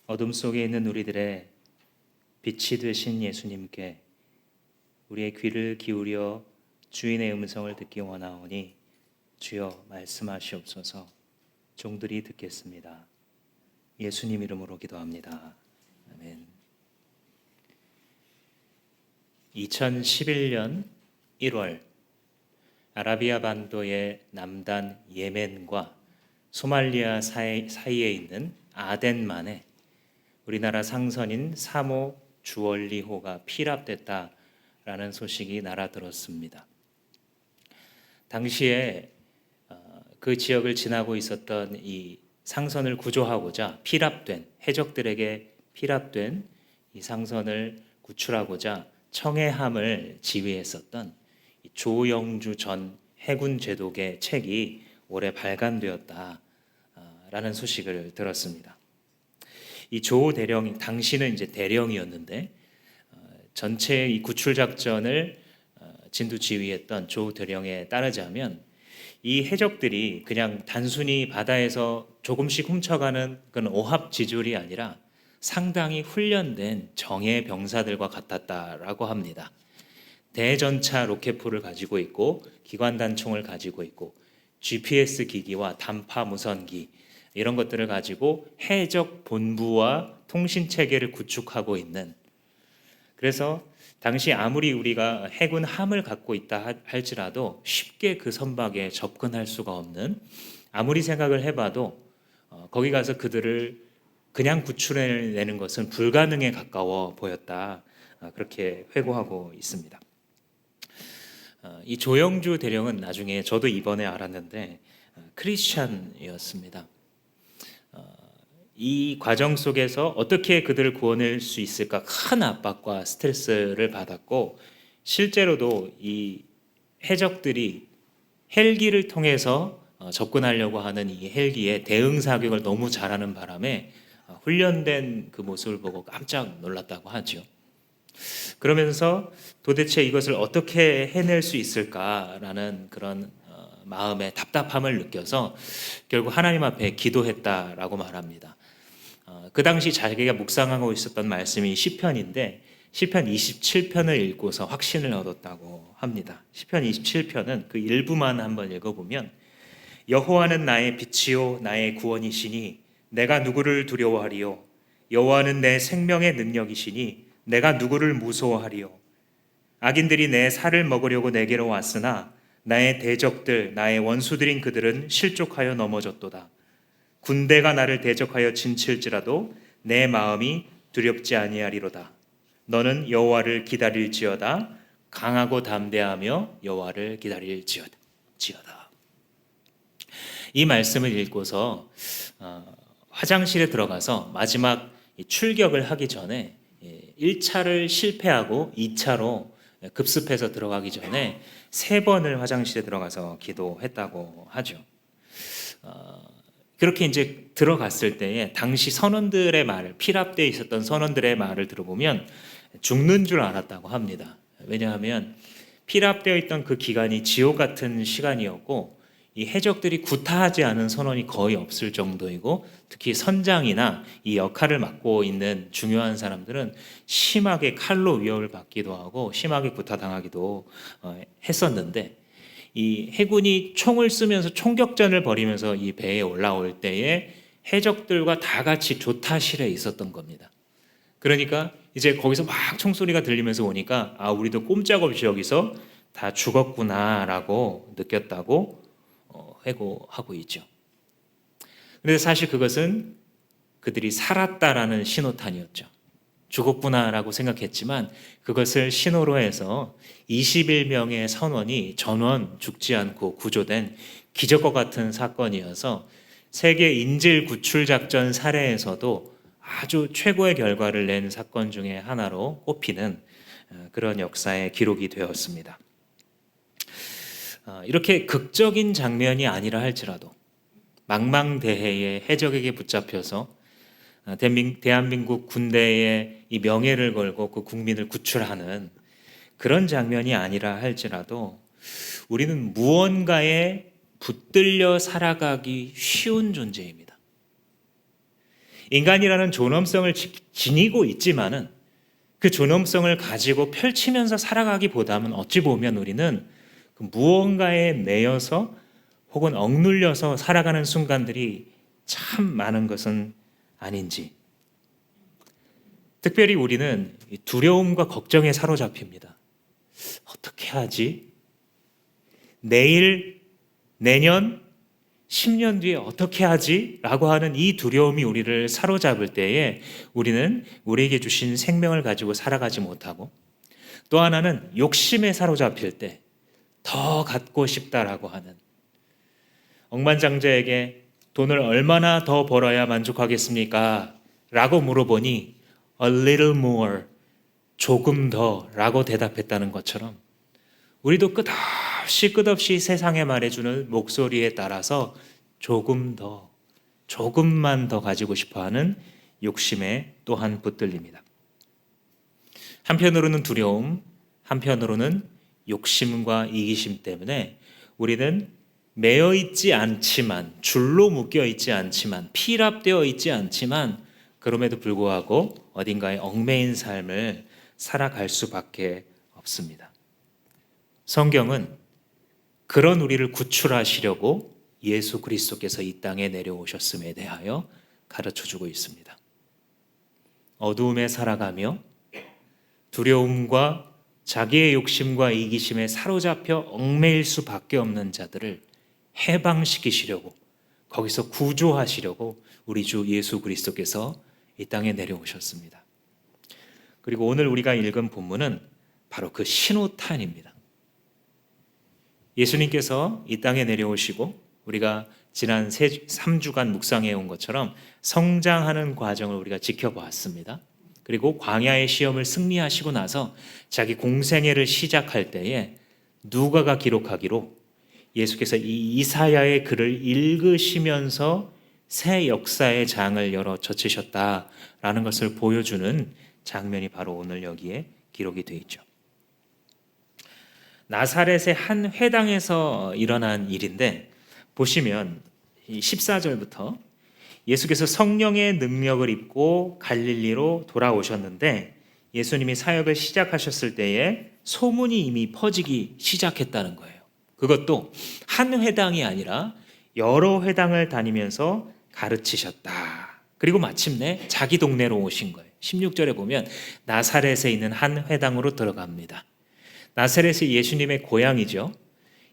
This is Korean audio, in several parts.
어둠 속에 있는 우리들의 빛이 되신 예수님께 우리의 귀를 기울여 주인의 음성을 듣기 원하오니 주여 말씀하시옵소서. 종들이 듣겠습니다. 예수님 이름으로 기도합니다. 아멘. 2011년 1월 아라비아 반도의 남단 예멘과 소말리아 사이에 있는 아덴만에 우리나라 상선인 3호 주얼리호가 피랍됐다라는 소식이 날아들었습니다. 당시에 그 지역을 지나고 있었던 이 상선을 구조하고자 해적들에게 피랍된 이 상선을 구출하고자 청해함을 지휘했었던 조영주 전 해군 제독의 책이 올해 발간되었다라는 소식을 들었습니다. 이 조 대령, 당시는 이제 대령이었는데 전체 이 구출 작전을 진두 지휘했던 조 대령에 따르자면 이 해적들이 그냥 단순히 바다에서 조금씩 훔쳐가는 그런 오합지졸이 아니라 상당히 훈련된 정예 병사들과 같았다라고 합니다. 대전차 로켓포를 가지고 있고 기관단총을 가지고 있고 GPS 기기와 단파 무선기 이런 것들을 가지고 해적 본부와 통신 체계를 구축하고 있는, 그래서 당시 아무리 우리가 해군 함을 갖고 있다 할지라도 쉽게 그 선박에 접근할 수가 없는, 아무리 생각을 해봐도 거기 가서 그들을 그냥 구출해내는 것은 불가능에 가까워 보였다, 그렇게 회고하고 있습니다. 이 조영주 대령은 나중에 저도 이번에 알았는데 크리스찬이었습니다. 이 과정 속에서 어떻게 그들을 구원할 수 있을까 큰 압박과 스트레스를 받았고, 실제로도 이 해적들이 헬기를 통해서 접근하려고 하는 이 헬기에 대응 사격을 너무 잘하는 바람에 훈련된 그 모습을 보고 깜짝 놀랐다고 하죠. 그러면서 도대체 이것을 어떻게 해낼 수 있을까라는 그런 마음의 답답함을 느껴서 결국 하나님 앞에 기도했다라고 말합니다. 그 당시 자기가 묵상하고 있었던 말씀이 시편인데 시편 27편을 읽고서 확신을 얻었다고 합니다. 시편 27편은 그 일부만 한번 읽어보면, 여호와는 나의 빛이요 나의 구원이시니 내가 누구를 두려워하리요. 여호와는 내 생명의 능력이시니 내가 누구를 무서워하리요. 악인들이 내 살을 먹으려고 내게로 왔으나 나의 대적들 나의 원수들인 그들은 실족하여 넘어졌도다. 군대가 나를 대적하여 진칠지라도 내 마음이 두렵지 아니하리로다. 너는 여호와를 기다릴지어다. 강하고 담대하며 여호와를 기다릴지어다. 이 말씀을 읽고서 화장실에 들어가서 마지막 출격을 하기 전에 1차를 실패하고 2차로 급습해서 들어가기 전에 3번을 화장실에 들어가서 기도했다고 하죠. 그렇게 이제 들어갔을 때에 당시 선원들의 말을, 피랍되어 있었던 선원들의 말을 들어보면 죽는 줄 알았다고 합니다. 왜냐하면 피랍되어 있던 그 기간이 지옥 같은 시간이었고, 이 해적들이 구타하지 않은 선원이 거의 없을 정도이고, 특히 선장이나 이 역할을 맡고 있는 중요한 사람들은 심하게 칼로 위협을 받기도 하고 심하게 구타당하기도 했었는데, 이 해군이 총을 쓰면서 총격전을 벌이면서 이 배에 올라올 때에 해적들과 다 같이 조타실에 있었던 겁니다. 그러니까 이제 거기서 막 총소리가 들리면서 오니까 우리도 꼼짝없이 여기서 다 죽었구나라고 느꼈다고 회고하고 있죠. 그런데 사실 그것은 그들이 살았다라는 신호탄이었죠. 죽었구나라고 생각했지만 그것을 신호로 해서 21명의 선원이 전원 죽지 않고 구조된 기적과 같은 사건이어서 세계 인질 구출 작전 사례에서도 아주 최고의 결과를 낸 사건 중에 하나로 꼽히는 그런 역사의 기록이 되었습니다. 이렇게 극적인 장면이 아니라 할지라도 망망대해의 해적에게 붙잡혀서 대한민국 군대의 이 명예를 걸고 그 국민을 구출하는 그런 장면이 아니라 할지라도 우리는 무언가에 붙들려 살아가기 쉬운 존재입니다. 인간이라는 존엄성을 지니고 있지만은 그 존엄성을 가지고 펼치면서 살아가기보다는 어찌 보면 우리는 그 무언가에 매여서 혹은 억눌려서 살아가는 순간들이 참 많은 것은 아닌지. 특별히 우리는 두려움과 걱정에 사로잡힙니다. 어떻게 하지? 내일, 내년, 10년 뒤에 어떻게 하지? 라고 하는 이 두려움이 우리를 사로잡을 때에 우리는 우리에게 주신 생명을 가지고 살아가지 못하고, 또 하나는 욕심에 사로잡힐 때 더 갖고 싶다라고 하는, 억만장자에게 돈을 얼마나 더 벌어야 만족하겠습니까? 라고 물어보니 a little more, 조금 더 라고 대답했다는 것처럼 우리도 끝없이 세상에 말해주는 목소리에 따라서 조금 더, 조금만 더 가지고 싶어하는 욕심에 또한 붙들립니다. 한편으로는 두려움, 한편으로는 욕심과 이기심 때문에 우리는 매여 있지 않지만, 줄로 묶여 있지 않지만, 피랍되어 있지 않지만, 그럼에도 불구하고 어딘가에 얽매인 삶을 살아갈 수밖에 없습니다. 성경은 그런 우리를 구출하시려고 예수 그리스도께서 이 땅에 내려오셨음에 대하여 가르쳐주고 있습니다. 어두움에 살아가며 두려움과 자기의 욕심과 이기심에 사로잡혀 얽매일 수밖에 없는 자들을 해방시키시려고, 거기서 구조하시려고 우리 주 예수 그리스도께서 이 땅에 내려오셨습니다. 그리고 오늘 우리가 읽은 본문은 바로 그 신호탄입니다. 예수님께서 이 땅에 내려오시고 우리가 지난 3주간 묵상해 온 것처럼 성장하는 과정을 우리가 지켜보았습니다. 그리고 광야의 시험을 승리하시고 나서 자기 공생애를 시작할 때에 누가가 기록하기로 예수께서 이 이사야의 글을 읽으시면서 새 역사의 장을 열어 젖히셨다라는 것을 보여주는 장면이 바로 오늘 여기에 기록이 되어 있죠. 나사렛의 한 회당에서 일어난 일인데, 보시면 14절부터 예수께서 성령의 능력을 입고 갈릴리로 돌아오셨는데 예수님이 사역을 시작하셨을 때에 소문이 이미 퍼지기 시작했다는 거예요. 그것도 한 회당이 아니라 여러 회당을 다니면서 가르치셨다. 그리고 마침내 자기 동네로 오신 거예요. 16절에 보면 나사렛에 있는 한 회당으로 들어갑니다. 나사렛이 예수님의 고향이죠.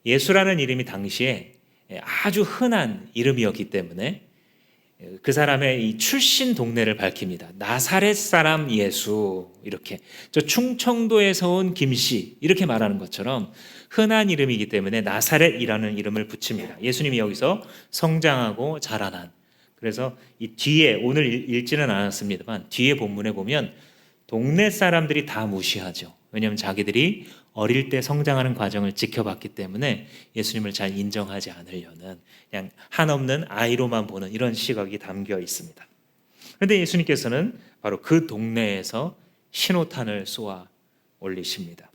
예수라는 이름이 당시에 아주 흔한 이름이었기 때문에 그 사람의 이 출신 동네를 밝힙니다. 나사렛 사람 예수, 이렇게. 저 충청도에서 온 김씨, 이렇게 말하는 것처럼 흔한 이름이기 때문에 나사렛이라는 이름을 붙입니다. 예수님이 여기서 성장하고 자라난. 그래서 이 뒤에, 오늘 읽지는 않았습니다만 뒤에 본문에 보면 동네 사람들이 다 무시하죠. 왜냐하면 자기들이 어릴 때 성장하는 과정을 지켜봤기 때문에 예수님을 잘 인정하지 않으려는, 그냥 한없는 아이로만 보는 이런 시각이 담겨 있습니다. 그런데 예수님께서는 바로 그 동네에서 신호탄을 쏘아 올리십니다.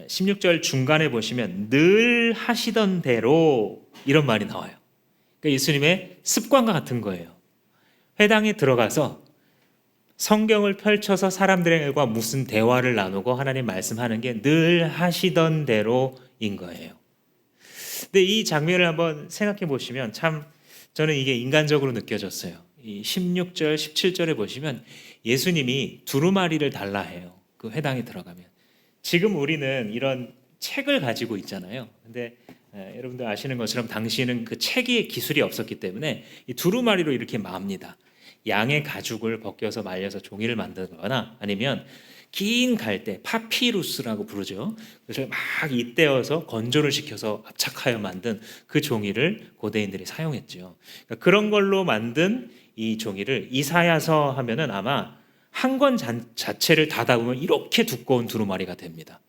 16절 중간에 보시면 늘 하시던 대로, 이런 말이 나와요. 그러니까 예수님의 습관과 같은 거예요. 회당에 들어가서 성경을 펼쳐서 사람들과 무슨 대화를 나누고 하나님 말씀하는 게 늘 하시던 대로인 거예요. 근데 이 장면을 한번 생각해 보시면 참 저는 이게 인간적으로 느껴졌어요. 이 16절, 17절에 보시면 예수님이 두루마리를 달라 해요. 그 회당에 들어가면. 지금 우리는 이런 책을 가지고 있잖아요. 근데 여러분들 아시는 것처럼 당시에는 그 책의 기술이 없었기 때문에 이 두루마리로 이렇게 맙니다. 양의 가죽을 벗겨서 말려서 종이를 만들거나 아니면 긴 갈대, 파피루스라고 부르죠. 그래서 막 잇대어서 건조를 시켜서 압착하여 만든 그 종이를 고대인들이 사용했죠. 그러니까 그런 걸로 만든 이 종이를 이사야서 하면은 아마 한 권 자체를 닫아보면 이렇게 두꺼운 두루마리가 됩니다.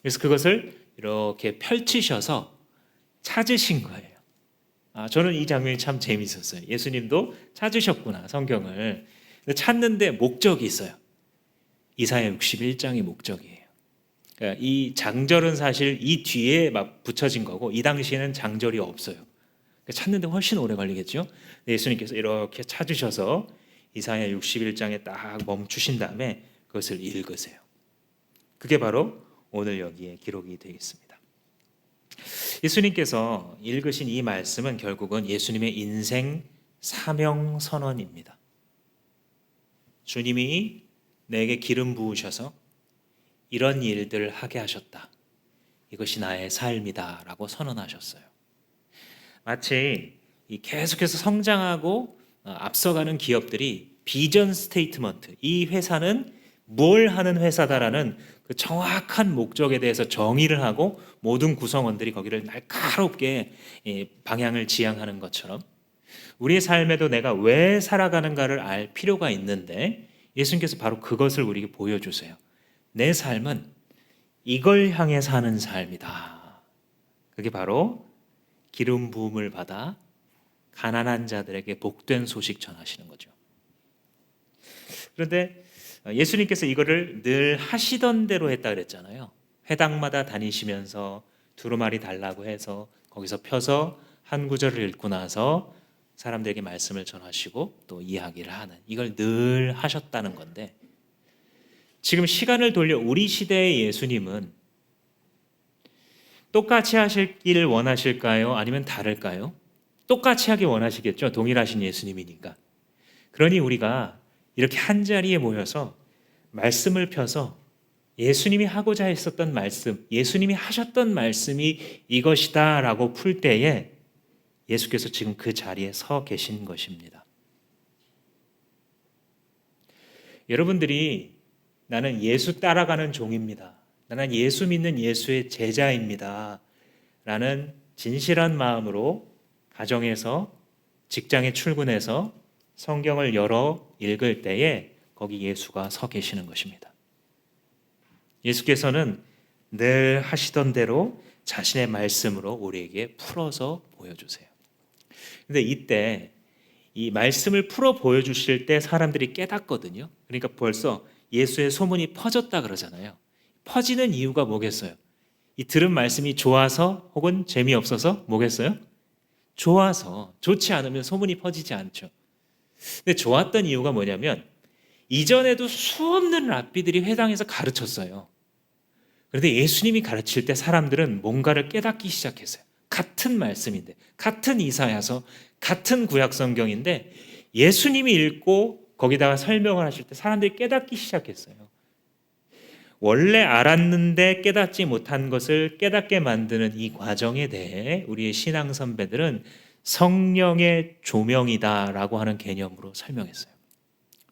그래서 그것을 이렇게 펼치셔서 찾으신 거예요. 저는 이 장면이 참 재미있었어요. 예수님도 찾으셨구나, 성경을. 찾는데 목적이 있어요. 이사야 61장의 목적이에요. 그러니까 이 장절은 사실 이 뒤에 막 붙여진 거고 이 당시에는 장절이 없어요. 찾는데 훨씬 오래 걸리겠죠. 예수님께서 이렇게 찾으셔서 이사야 61장에 딱 멈추신 다음에 그것을 읽으세요. 그게 바로 오늘 여기에 기록이 되어 있습니다. 예수님께서 읽으신 이 말씀은 결국은 예수님의 인생 사명 선언입니다. 주님이 내게 기름 부으셔서 이런 일들을 하게 하셨다. 이것이 나의 삶이다 라고 선언하셨어요. 마치 계속해서 성장하고 앞서가는 기업들이 비전 스테이트먼트, 이 회사는 뭘 하는 회사다라는 그 정확한 목적에 대해서 정의를 하고 모든 구성원들이 거기를 날카롭게 방향을 지향하는 것처럼 우리의 삶에도 내가 왜 살아가는가를 알 필요가 있는데 예수님께서 바로 그것을 우리에게 보여주세요. 내 삶은 이걸 향해 사는 삶이다. 그게 바로 기름 부음을 받아 가난한 자들에게 복된 소식 전하시는 거죠. 그런데 예수님께서 이거를 늘 하시던 대로 했다 그랬잖아요. 회당마다 다니시면서 두루마리 달라고 해서 거기서 펴서 한 구절을 읽고 나서 사람들에게 말씀을 전하시고 또 이야기를 하는, 이걸 늘 하셨다는 건데, 지금 시간을 돌려 우리 시대의 예수님은 똑같이 하시기를 원하실까요? 아니면 다를까요? 똑같이 하기 원하시겠죠. 동일하신 예수님이니까. 그러니 우리가 이렇게 한자리에 모여서 말씀을 펴서 예수님이 하고자 했었던 말씀, 예수님이 하셨던 말씀이 이것이다 라고 풀 때에 예수께서 지금 그 자리에 서 계신 것입니다. 여러분들이 나는 예수 따라가는 종입니다. 나는 예수 믿는 예수의 제자입니다. 라는 진실한 마음으로 가정에서, 직장에 출근해서 성경을 열어 읽을 때에 거기 예수가 서 계시는 것입니다. 예수께서는 늘 하시던 대로 자신의 말씀으로 우리에게 풀어서 보여주세요. 근데 이때 이 말씀을 풀어 보여주실 때 사람들이 깨닫거든요. 그러니까 벌써 예수의 소문이 퍼졌다 그러잖아요. 퍼지는 이유가 뭐겠어요? 이 들은 말씀이 좋아서 혹은 재미없어서 뭐겠어요? 좋아서. 좋지 않으면 소문이 퍼지지 않죠. 근데 좋았던 이유가 뭐냐면 이전에도 수없는 랍비들이 회당에서 가르쳤어요. 그런데 예수님이 가르칠 때 사람들은 뭔가를 깨닫기 시작했어요. 같은 말씀인데, 같은 이사야서, 같은 구약 성경인데 예수님이 읽고 거기다가 설명을 하실 때 사람들이 깨닫기 시작했어요. 원래 알았는데 깨닫지 못한 것을 깨닫게 만드는 이 과정에 대해 우리의 신앙 선배들은 성령의 조명이다라고 하는 개념으로 설명했어요.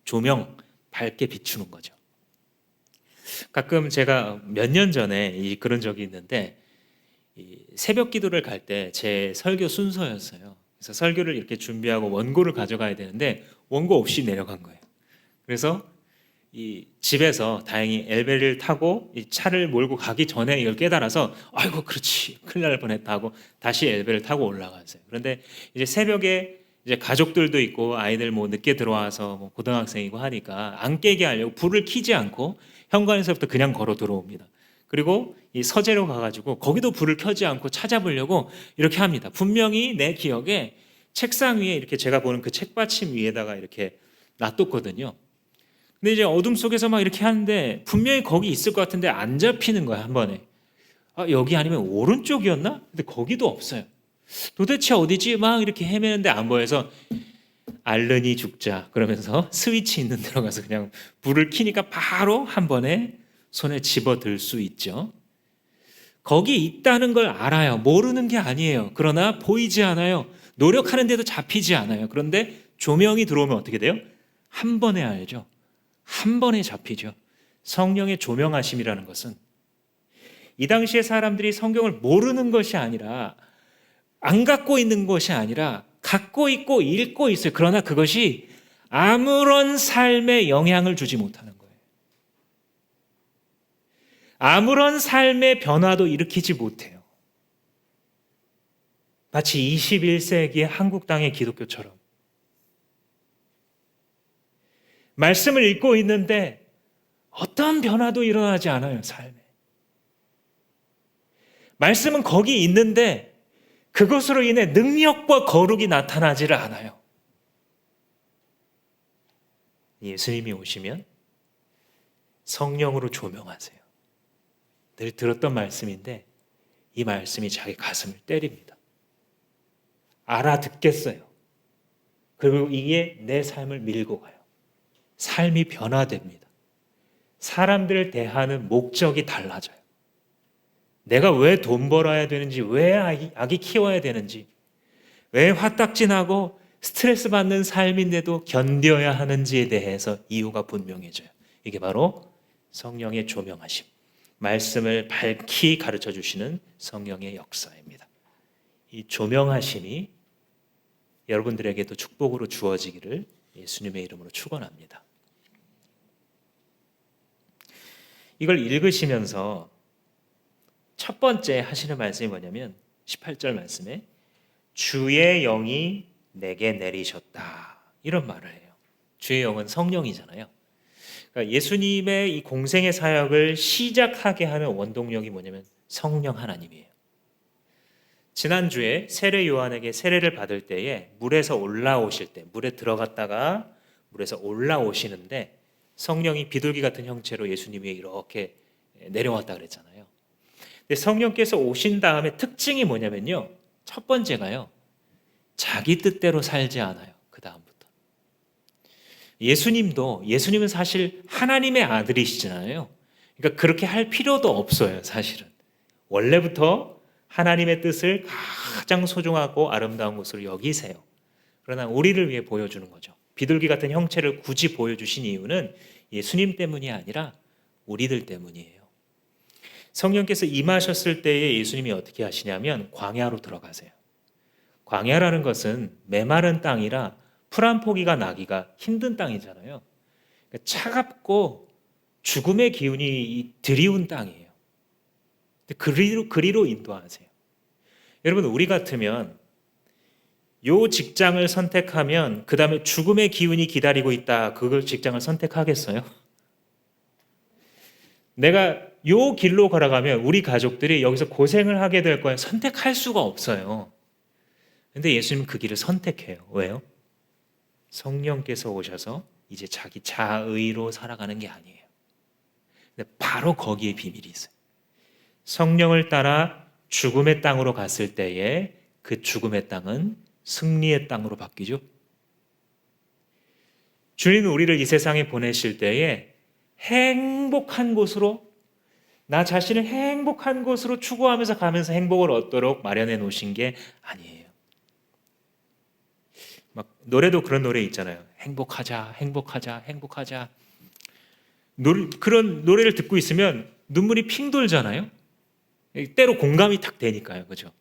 조명, 밝게 비추는 거죠. 가끔 제가 몇 년 전에 그런 적이 있는데 새벽 기도를 갈 때 제 설교 순서였어요. 그래서 설교를 이렇게 준비하고 원고를 가져가야 되는데 원고 없이 내려간 거예요. 그래서 이 집에서 다행히 엘베를 타고 이 차를 몰고 가기 전에 이걸 깨달아서 아이고 그렇지 큰일 날 뻔했다 하고 다시 엘베를 타고 올라갔어요. 그런데 이제 새벽에 이제 가족들도 있고 아이들 뭐 늦게 들어와서 뭐 고등학생이고 하니까 안 깨게 하려고 불을 켜지 않고 현관에서부터 그냥 걸어 들어옵니다. 그리고 이 서재로 가가지고 거기도 불을 켜지 않고 찾아보려고 이렇게 합니다. 분명히 내 기억에 책상 위에 이렇게 제가 보는 그 책받침 위에다가 이렇게 놔뒀거든요. 근데 이제 어둠 속에서 막 이렇게 하는데 분명히 거기 있을 것 같은데 안 잡히는 거야, 한 번에. 아, 여기 아니면 오른쪽이었나? 근데 거기도 없어요. 도대체 어디지? 막 이렇게 헤매는데 안 보여서 알르니 죽자 그러면서 스위치 있는 데로 가서 그냥 불을 켜니까 바로 한 번에 손에 집어들 수 있죠. 거기 있다는 걸 알아요. 모르는 게 아니에요. 그러나 보이지 않아요. 노력하는데도 잡히지 않아요. 그런데 조명이 들어오면 어떻게 돼요? 한 번에 알죠. 한 번에 잡히죠. 성령의 조명하심이라는 것은 이 당시에 사람들이 성경을 모르는 것이 아니라 안 갖고 있는 것이 아니라 갖고 있고 읽고 있어요. 그러나 그것이 아무런 삶에 영향을 주지 못하는 거예요. 아무런 삶의 변화도 일으키지 못해요. 마치 21세기의 한국 땅의 기독교처럼. 말씀을 읽고 있는데 어떤 변화도 일어나지 않아요, 삶에. 말씀은 거기 있는데 그것으로 인해 능력과 거룩이 나타나지를 않아요. 예수님이 오시면 성령으로 조명하세요. 늘 들었던 말씀인데 이 말씀이 자기 가슴을 때립니다. 알아듣겠어요. 그리고 이게 내 삶을 밀고 가요. 삶이 변화됩니다. 사람들을 대하는 목적이 달라져요. 내가 왜 돈 벌어야 되는지, 왜 아기 키워야 되는지, 왜 화딱지나고 스트레스 받는 삶인데도 견뎌야 하는지에 대해서 이유가 분명해져요. 이게 바로 성령의 조명하심, 말씀을 밝히 가르쳐 주시는 성령의 역사입니다. 이 조명하심이 여러분들에게도 축복으로 주어지기를 예수님의 이름으로 축원합니다. 이걸 읽으시면서 첫 번째 하시는 말씀이 뭐냐면 18절 말씀에 주의 영이 내게 내리셨다, 이런 말을 해요. 주의 영은 성령이잖아요. 그러니까 예수님의 이 공생의 사역을 시작하게 하는 원동력이 뭐냐면 성령 하나님이에요. 지난주에 세례 요한에게 세례를 받을 때에 물에서 올라오실 때, 물에 들어갔다가 물에서 올라오시는데 성령이 비둘기 같은 형체로 예수님 위에 이렇게 내려왔다 그랬잖아요. 근데 성령께서 오신 다음에 특징이 뭐냐면요, 첫 번째가요, 자기 뜻대로 살지 않아요. 그 다음부터 예수님은 사실 하나님의 아들이시잖아요. 그러니까 그렇게 할 필요도 없어요. 사실은 원래부터 하나님의 뜻을 가장 소중하고 아름다운 것으로 여기세요. 그러나 우리를 위해 보여주는 거죠. 비둘기 같은 형체를 굳이 보여주신 이유는 예수님 때문이 아니라 우리들 때문이에요. 성령께서 임하셨을 때에 예수님이 어떻게 하시냐면 광야로 들어가세요. 광야라는 것은 메마른 땅이라 풀 한 포기가 나기가 힘든 땅이잖아요. 그러니까 차갑고 죽음의 기운이 드리운 땅이에요. 그리로 인도하세요. 여러분, 우리 같으면 요 직장을 선택하면 그 다음에 죽음의 기운이 기다리고 있다, 그걸 직장을 선택하겠어요? 내가 요 길로 걸어가면 우리 가족들이 여기서 고생을 하게 될 거예요. 선택할 수가 없어요. 근데 예수님은 그 길을 선택해요. 왜요? 성령께서 오셔서 이제 자기 자의로 살아가는 게 아니에요. 근데 바로 거기에 비밀이 있어요. 성령을 따라 죽음의 땅으로 갔을 때에 그 죽음의 땅은 승리의 땅으로 바뀌죠. 주님은 우리를 이 세상에 보내실 때에 행복한 곳으로, 나 자신을 행복한 곳으로 추구하면서 가면서 행복을 얻도록 마련해 놓으신 게 아니에요. 막 노래도 그런 노래 있잖아요. 행복하자, 행복하자, 행복하자. 그런 노래를 듣고 있으면 눈물이 핑 돌잖아요. 때로 공감이 탁 되니까요. 그죠?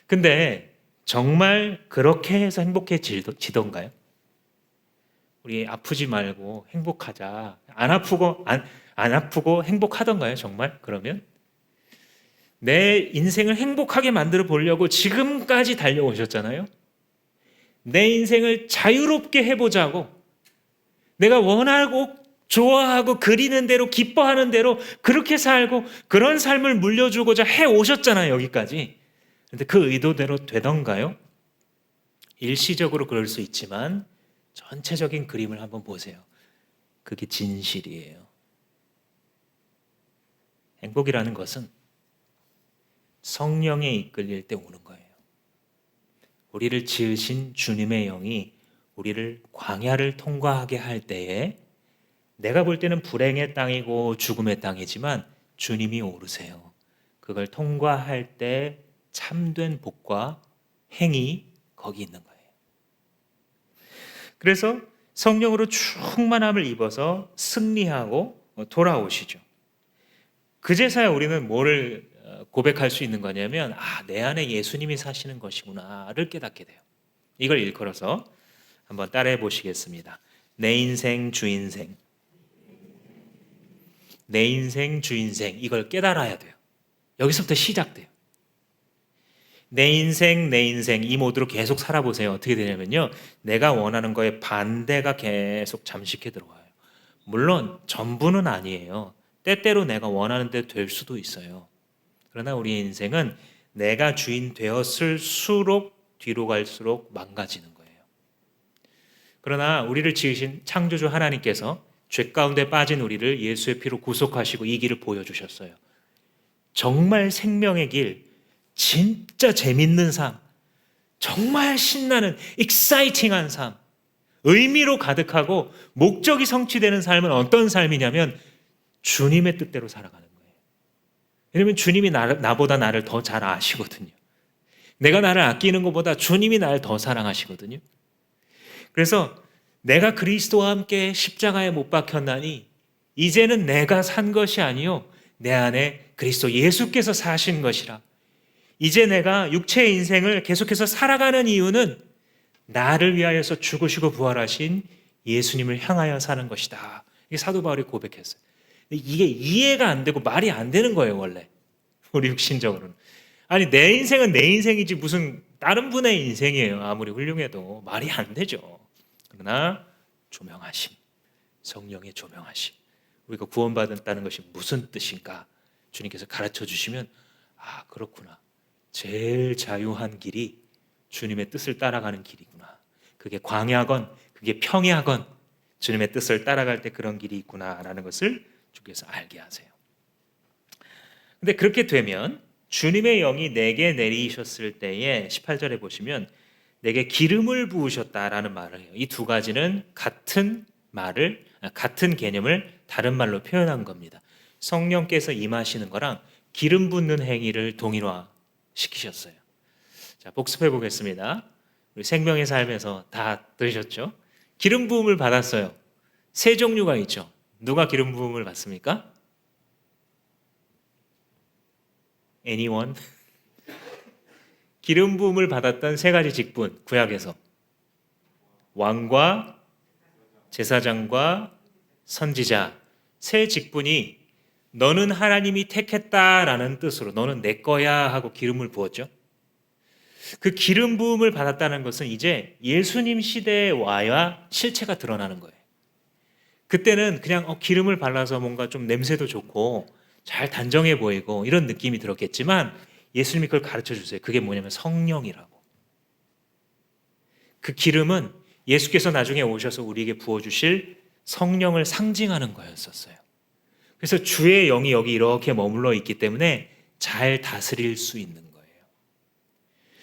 근데 정말 그렇게 해서 행복해지던가요? 우리 아프지 말고 행복하자. 안 아프고 행복하던가요? 정말? 그러면 내 인생을 행복하게 만들어 보려고 지금까지 달려오셨잖아요. 내 인생을 자유롭게 해보자고, 내가 원하고 좋아하고 그리는 대로 기뻐하는 대로 그렇게 살고 그런 삶을 물려주고자 해오셨잖아요. 여기까지. 그런데 그 의도대로 되던가요? 일시적으로 그럴 수 있지만 전체적인 그림을 한번 보세요. 그게 진실이에요. 행복이라는 것은 성령에 이끌릴 때 오는 거예요. 우리를 지으신 주님의 영이 우리를 광야를 통과하게 할 때에 내가 볼 때는 불행의 땅이고 죽음의 땅이지만 주님이 오르세요. 그걸 통과할 때 참된 복과 행이 거기 있는 거예요. 그래서 성령으로 충만함을 입어서 승리하고 돌아오시죠. 그제서야 우리는 뭐를 고백할 수 있는 거냐면, 내 안에 예수님이 사시는 것이구나를 깨닫게 돼요. 이걸 일컬어서 한번 따라해 보시겠습니다. 내 인생 주인생, 내 인생 주인생, 이걸 깨달아야 돼요. 여기서부터 시작돼요. 내 인생 이 모드로 계속 살아보세요. 어떻게 되냐면요, 내가 원하는 거에 반대가 계속 잠식해 들어와요. 물론 전부는 아니에요. 때때로 내가 원하는 데 될 수도 있어요. 그러나 우리의 인생은 내가 주인 되었을수록 뒤로 갈수록 망가지는 거예요. 그러나 우리를 지으신 창조주 하나님께서 죄 가운데 빠진 우리를 예수의 피로 구속하시고 이 길을 보여주셨어요. 정말 생명의 길, 진짜 재밌는 삶, 정말 신나는 익사이팅한 삶, 의미로 가득하고 목적이 성취되는 삶은 어떤 삶이냐면 주님의 뜻대로 살아가는 거예요. 왜냐하면 주님이 나보다 나를 더 잘 아시거든요. 내가 나를 아끼는 것보다 주님이 나를 더 사랑하시거든요. 그래서 내가 그리스도와 함께 십자가에 못 박혔나니 이제는 내가 산 것이 아니요 내 안에 그리스도 예수께서 사신 것이라. 이제 내가 육체의 인생을 계속해서 살아가는 이유는 나를 위하여서 죽으시고 부활하신 예수님을 향하여 사는 것이다. 이게 사도 바울이 고백했어요. 이게 이해가 안 되고 말이 안 되는 거예요, 원래. 우리 육신적으로는. 아니, 내 인생은 내 인생이지 무슨 다른 분의 인생이에요. 아무리 훌륭해도 말이 안 되죠. 그러나 조명하심, 성령의 조명하심. 우리가 구원받았다는 것이 무슨 뜻인가? 주님께서 가르쳐 주시면 아, 그렇구나. 제일 자유한 길이 주님의 뜻을 따라가는 길이구나. 그게 광야건 그게 평야건 주님의 뜻을 따라갈 때 그런 길이 있구나라는 것을 주께서 알게 하세요. 근데 그렇게 되면 주님의 영이 내게 내리셨을 때에 18절에 보시면 내게 기름을 부으셨다라는 말을 해요. 이 두 가지는 같은 개념을 다른 말로 표현한 겁니다. 성령께서 임하시는 거랑 기름 붓는 행위를 동일화 시키셨어요. 자, 복습해 보겠습니다. 우리 생명의 삶에서 다 들으셨죠? 기름 부음을 받았어요. 세 종류가 있죠. 누가 기름 부음을 받습니까? Anyone? 기름 부음을 받았던 세 가지 직분, 구약에서 왕과 제사장과 선지자, 세 직분이 너는 하나님이 택했다라는 뜻으로 너는 내 거야 하고 기름을 부었죠. 그 기름 부음을 받았다는 것은 이제 예수님 시대에 와야 실체가 드러나는 거예요. 그때는 그냥 기름을 발라서 뭔가 좀 냄새도 좋고 잘 단정해 보이고 이런 느낌이 들었겠지만 예수님이 그걸 가르쳐 주세요. 그게 뭐냐면 성령이라고. 그 기름은 예수께서 나중에 오셔서 우리에게 부어주실 성령을 상징하는 거였었어요. 그래서 주의 영이 여기 이렇게 머물러 있기 때문에 잘 다스릴 수 있는 거예요.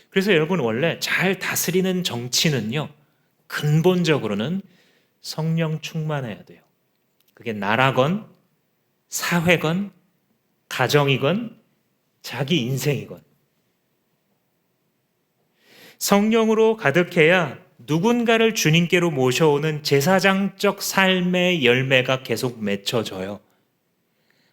그래서 여러분 원래 잘 다스리는 정치는요, 근본적으로는 성령 충만해야 돼요. 그게 나라건 사회건 가정이건 자기 인생이건 성령으로 가득해야 누군가를 주님께로 모셔오는 제사장적 삶의 열매가 계속 맺혀져요.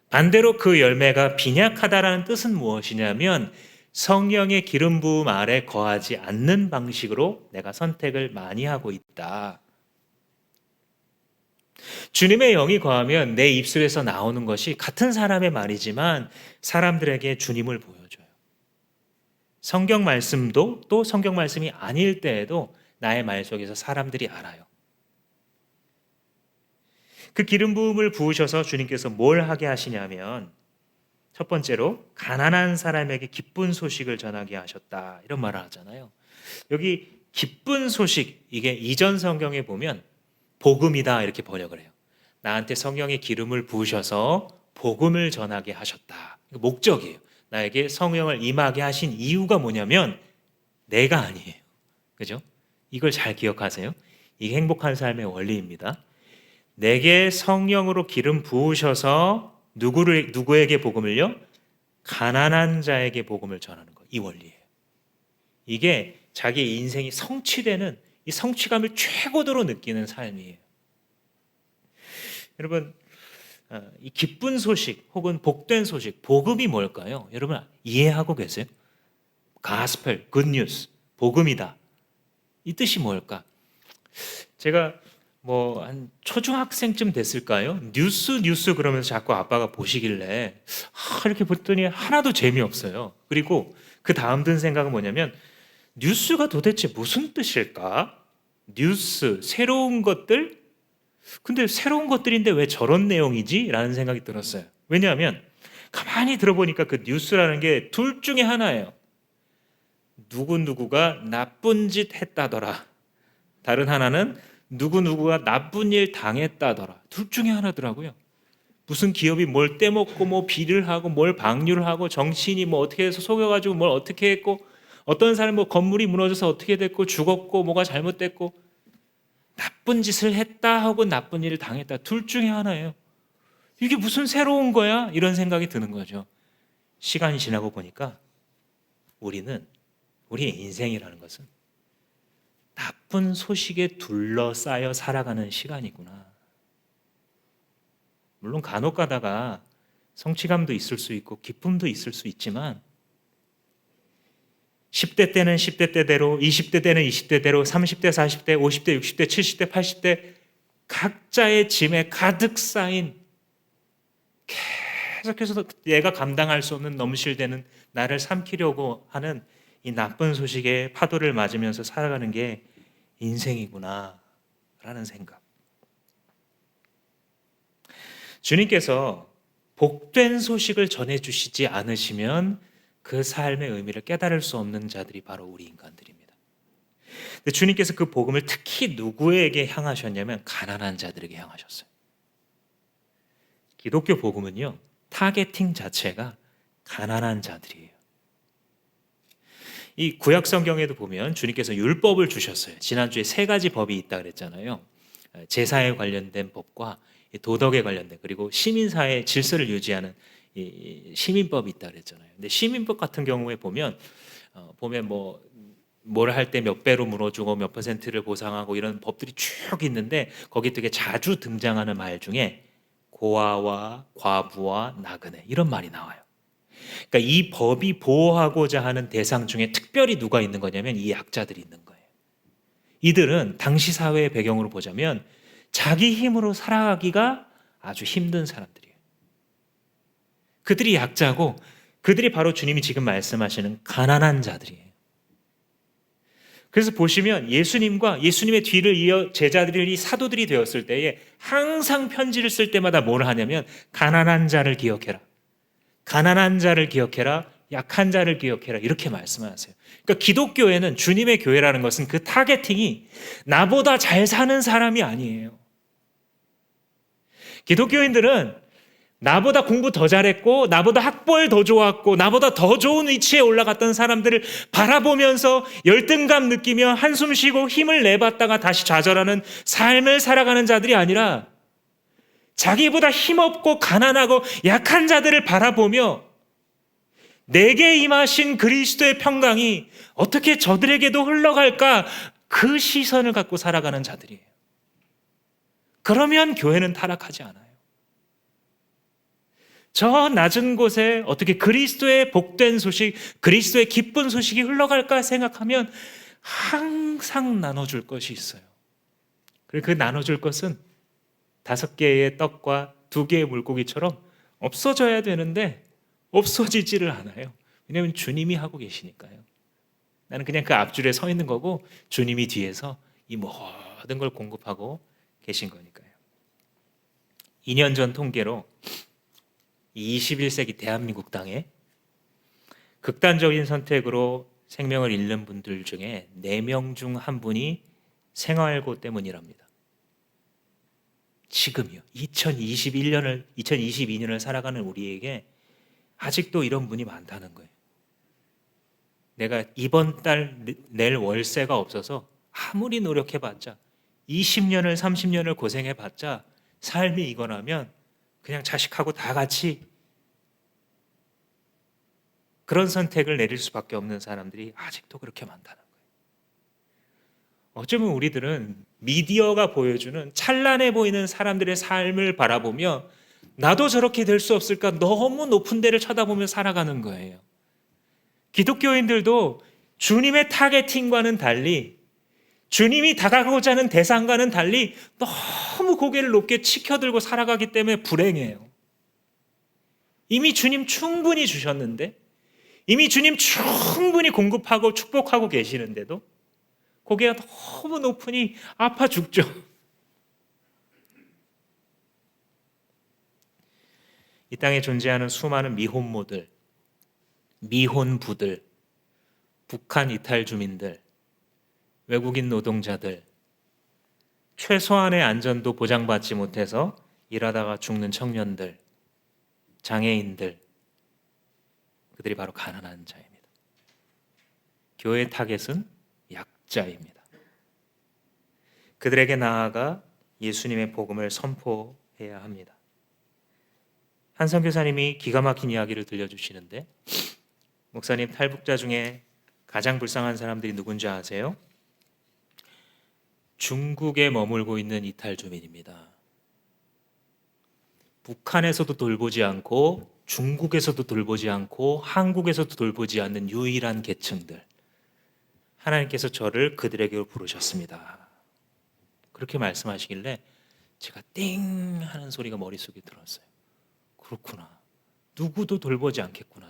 반대로 그 열매가 빈약하다라는 뜻은 무엇이냐면 성령의 기름 부음 아래 거하지 않는 방식으로 내가 선택을 많이 하고 있다. 주님의 영이 거하면 내 입술에서 나오는 것이 같은 사람의 말이지만 사람들에게 주님을 보여줘요. 성경 말씀도 또 성경 말씀이 아닐 때에도 나의 말 속에서 사람들이 알아요. 그 기름 부음을 부으셔서 주님께서 뭘 하게 하시냐면 첫 번째로 가난한 사람에게 기쁜 소식을 전하게 하셨다. 이런 말을 하잖아요. 여기 기쁜 소식, 이게 이전 성경에 보면 복음이다 이렇게 번역을 해요. 나한테 성령의 기름을 부으셔서 복음을 전하게 하셨다. 목적이에요. 나에게 성령을 임하게 하신 이유가 뭐냐면 내가 아니에요. 그죠? 이걸 잘 기억하세요. 이게 행복한 삶의 원리입니다. 내게 성령으로 기름 부으셔서 누구에게 복음을요? 가난한 자에게 복음을 전하는 거. 이 원리예요. 이게 자기 인생이 성취되는 이 성취감을 최고도로 느끼는 삶이에요. 여러분, 이 기쁜 소식 혹은 복된 소식, 복음이 뭘까요? 여러분 이해하고 계세요? 가스펠, 굿뉴스, 복음이다. 이 뜻이 뭘까? 제가 한 초중학생쯤 됐을까요? 뉴스 그러면서 자꾸 아빠가 보시길래 이렇게 봤더니 하나도 재미없어요. 그리고 그 다음 든 생각은 뭐냐면 뉴스가 도대체 무슨 뜻일까? 뉴스, 새로운 것들? 근데 새로운 것들인데 왜 저런 내용이지? 라는 생각이 들었어요. 왜냐하면 가만히 들어보니까 그 뉴스라는 게 둘 중에 하나예요. 누구누구가 나쁜 짓 했다더라. 다른 하나는 누구누구가 나쁜 일 당했다더라. 둘 중에 하나더라고요. 무슨 기업이 뭘 떼먹고 뭐 비리를 하고 뭘 방류를 하고 정치인이 뭐 어떻게 해서 속여가지고 뭘 어떻게 했고 어떤 사람 뭐 건물이 무너져서 어떻게 됐고 죽었고 뭐가 잘못됐고 나쁜 짓을 했다 하고 나쁜 일을 당했다. 둘 중에 하나예요. 이게 무슨 새로운 거야? 이런 생각이 드는 거죠. 시간이 지나고 보니까 우리의 인생이라는 것은 나쁜 소식에 둘러싸여 살아가는 시간이구나. 물론 간혹 가다가 성취감도 있을 수 있고 기쁨도 있을 수 있지만 10대 때는 10대 때대로, 20대 때는 20대대로, 30대, 40대, 50대, 60대, 70대, 80대 각자의 짐에 가득 쌓인 계속해서 얘가 감당할 수 없는 넘실대는 나를 삼키려고 하는 이 나쁜 소식에 파도를 맞으면서 살아가는 게 인생이구나 라는 생각. 주님께서 복된 소식을 전해주시지 않으시면 그 삶의 의미를 깨달을 수 없는 자들이 바로 우리 인간들입니다. 근데 주님께서 그 복음을 특히 누구에게 향하셨냐면 가난한 자들에게 향하셨어요. 기독교 복음은요, 타겟팅 자체가 가난한 자들이에요. 이 구약 성경에도 보면 주님께서 율법을 주셨어요. 지난주에 3가지 법이 있다 그랬잖아요. 제사에 관련된 법과 도덕에 관련된, 그리고 시민사회 질서를 유지하는 이 시민법이 있다 그랬잖아요. 근데 시민법 같은 경우에 보면 뭘 할 때 몇 배로 물어주고 몇 퍼센트를 보상하고 이런 법들이 쭉 있는데 거기 되게 자주 등장하는 말 중에 고아와 과부와 나그네 이런 말이 나와요. 그러니까 이 법이 보호하고자 하는 대상 중에 특별히 누가 있는 거냐면 이 약자들이 있는 거예요. 이들은 당시 사회의 배경으로 보자면 자기 힘으로 살아가기가 아주 힘든 사람들이에요. 그들이 약자고 그들이 바로 주님이 지금 말씀하시는 가난한 자들이에요. 그래서 보시면 예수님과 예수님의 뒤를 이어 제자들이 사도들이 되었을 때에 항상 편지를 쓸 때마다 뭘 하냐면 가난한 자를 기억해라. 가난한 자를 기억해라. 약한 자를 기억해라. 이렇게 말씀하세요. 그러니까 기독교에는 주님의 교회라는 것은 그 타겟팅이 나보다 잘 사는 사람이 아니에요. 기독교인들은 나보다 공부 더 잘했고 나보다 학벌 더 좋았고 나보다 더 좋은 위치에 올라갔던 사람들을 바라보면서 열등감 느끼며 한숨 쉬고 힘을 내봤다가 다시 좌절하는 삶을 살아가는 자들이 아니라 자기보다 힘없고 가난하고 약한 자들을 바라보며 내게 임하신 그리스도의 평강이 어떻게 저들에게도 흘러갈까, 그 시선을 갖고 살아가는 자들이에요. 그러면 교회는 타락하지 않아요. 저 낮은 곳에 어떻게 그리스도의 복된 소식, 그리스도의 기쁜 소식이 흘러갈까 생각하면 항상 나눠줄 것이 있어요. 그리고 그 나눠줄 것은 5개의 떡과 2개의 물고기처럼 없어져야 되는데 없어지지를 않아요. 왜냐하면 주님이 하고 계시니까요. 나는 그냥 그 앞줄에 서 있는 거고 주님이 뒤에서 이 모든 걸 공급하고 계신 거니까요. 2년 전 통계로 21세기 대한민국 땅에 극단적인 선택으로 생명을 잃는 분들 중에 4명 중 1분이 생활고 때문이랍니다. 지금요. 2022년을 살아가는 우리에게 아직도 이런 분이 많다는 거예요. 내가 이번 달 낼 월세가 없어서 아무리 노력해봤자 20년을 30년을 고생해봤자 삶이 이거라면 그냥 자식하고 다 같이 그런 선택을 내릴 수밖에 없는 사람들이 아직도 그렇게 많다는 거예요. 어쩌면 우리들은 미디어가 보여주는 찬란해 보이는 사람들의 삶을 바라보며 나도 저렇게 될 수 없을까 너무 높은 데를 쳐다보며 살아가는 거예요. 기독교인들도 주님의 타겟팅과는 달리, 주님이 다가가고자 하는 대상과는 달리 너무 고개를 높게 치켜들고 살아가기 때문에 불행해요. 이미 주님 충분히 주셨는데, 이미 주님 충분히 공급하고 축복하고 계시는데도 고개가 너무 높으니 아파 죽죠. 이 땅에 존재하는 수많은 미혼모들, 미혼부들, 북한 이탈 주민들, 외국인 노동자들, 최소한의 안전도 보장받지 못해서 일하다가 죽는 청년들, 장애인들, 그들이 바로 가난한 자입니다. 교회의 타겟은 약자입니다. 그들에게 나아가 예수님의 복음을 선포해야 합니다. 한 선교사님이 기가 막힌 이야기를 들려주시는데, 목사님, 탈북자 중에 가장 불쌍한 사람들이 누군지 아세요? 중국에 머물고 있는 이탈 주민입니다. 북한에서도 돌보지 않고 중국에서도 돌보지 않고 한국에서도 돌보지 않는 유일한 계층들, 하나님께서 저를 그들에게로 부르셨습니다. 그렇게 말씀하시길래 제가 띵 하는 소리가 머릿속에 들었어요. 그렇구나, 누구도 돌보지 않겠구나.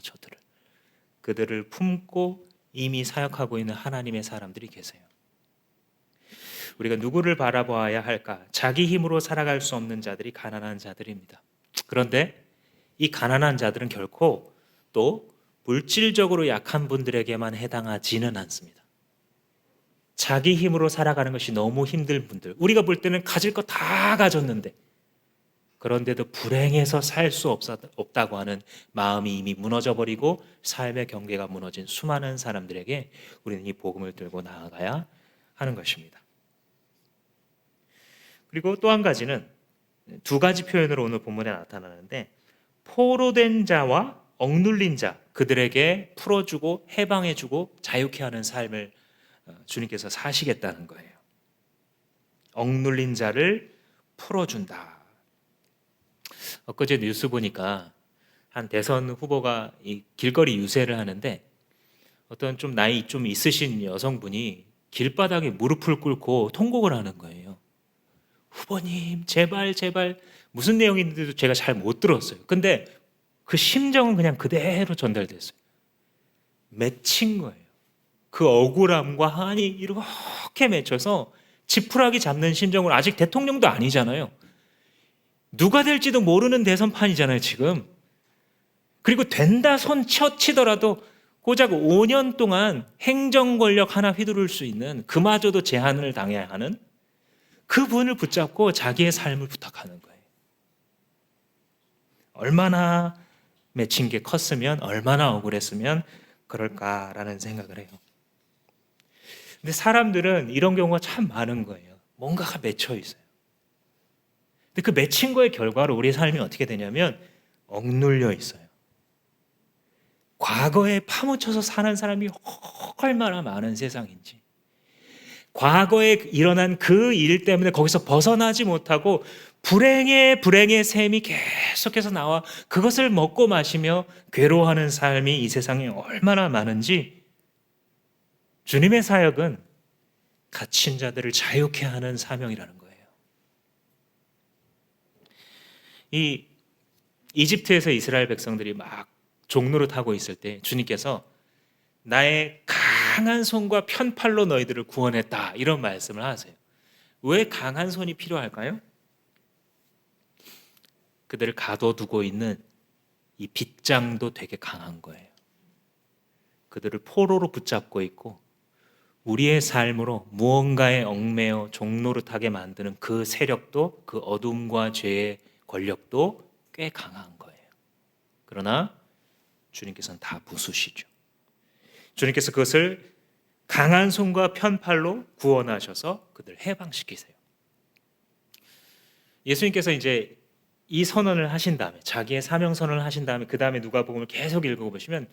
그들을 품고 이미 사역하고 있는 하나님의 사람들이 계세요. 우리가 누구를 바라봐야 할까? 자기 힘으로 살아갈 수 없는 자들이 가난한 자들입니다. 그런데 이 가난한 자들은 결코 또 물질적으로 약한 분들에게만 해당하지는 않습니다. 자기 힘으로 살아가는 것이 너무 힘든 분들, 우리가 볼 때는 가질 거 다 가졌는데 그런데도 불행해서 살 수 없다고 하는 마음이 이미 무너져버리고 삶의 경계가 무너진 수많은 사람들에게 우리는 이 복음을 들고 나아가야 하는 것입니다. 그리고 또 한 가지는 두 가지 표현으로 오늘 본문에 나타나는데, 포로된 자와 억눌린 자, 그들에게 풀어주고 해방해주고 자유케 하는 삶을 주님께서 사시겠다는 거예요. 억눌린 자를 풀어준다. 엊그제 뉴스 보니까 한 대선 후보가 이 길거리 유세를 하는데 어떤 좀 나이 좀 있으신 여성분이 길바닥에 무릎을 꿇고 통곡을 하는 거예요. 후보님, 제발 무슨 내용인지도 제가 잘 못 들었어요. 근데 그 심정은 그냥 그대로 전달됐어요. 맺힌 거예요. 그 억울함과 한이 이렇게 맺혀서 지푸라기 잡는 심정으로, 아직 대통령도 아니잖아요. 누가 될지도 모르는 대선판이잖아요, 지금. 그리고 된다 손 치더라도 고작 5년 동안 행정 권력 하나 휘두를 수 있는, 그마저도 제한을 당해야 하는 그분을 붙잡고 자기의 삶을 부탁하는 거예요. 얼마나 맺힌 게 컸으면, 얼마나 억울했으면 그럴까라는 생각을 해요. 근데 사람들은 이런 경우가 참 많은 거예요. 뭔가가 맺혀 있어요. 근데 그 맺힌 거의 결과로 우리의 삶이 어떻게 되냐면 억눌려 있어요. 과거에 파묻혀서 사는 사람이 얼마나 많은 세상인지, 과거에 일어난 그 일 때문에 거기서 벗어나지 못하고 불행의 셈이 계속해서 나와 그것을 먹고 마시며 괴로워하는 삶이 이 세상에 얼마나 많은지, 주님의 사역은 갇힌 자들을 자유케 하는 사명이라는 거예요. 이 이집트에서 이스라엘 백성들이 막 종노릇하고 있을 때 주님께서 나의 강한 손과 편팔로 너희들을 구원했다, 이런 말씀을 하세요. 왜 강한 손이 필요할까요? 그들을 가둬두고 있는 이 빗장도 되게 강한 거예요. 그들을 포로로 붙잡고 있고 우리의 삶으로 무언가에 얽매여 종노릇하게 만드는 그 세력도, 그 어둠과 죄의 권력도 꽤 강한 거예요. 그러나 주님께서는 다 부수시죠. 주님께서 그것을 강한 손과 편팔로 구원하셔서 그들을 해방시키세요. 예수님께서 이제 이 선언을 하신 다음에, 자기의 사명 선언을 하신 다음에, 그 다음에 누가복음을 계속 읽어보시면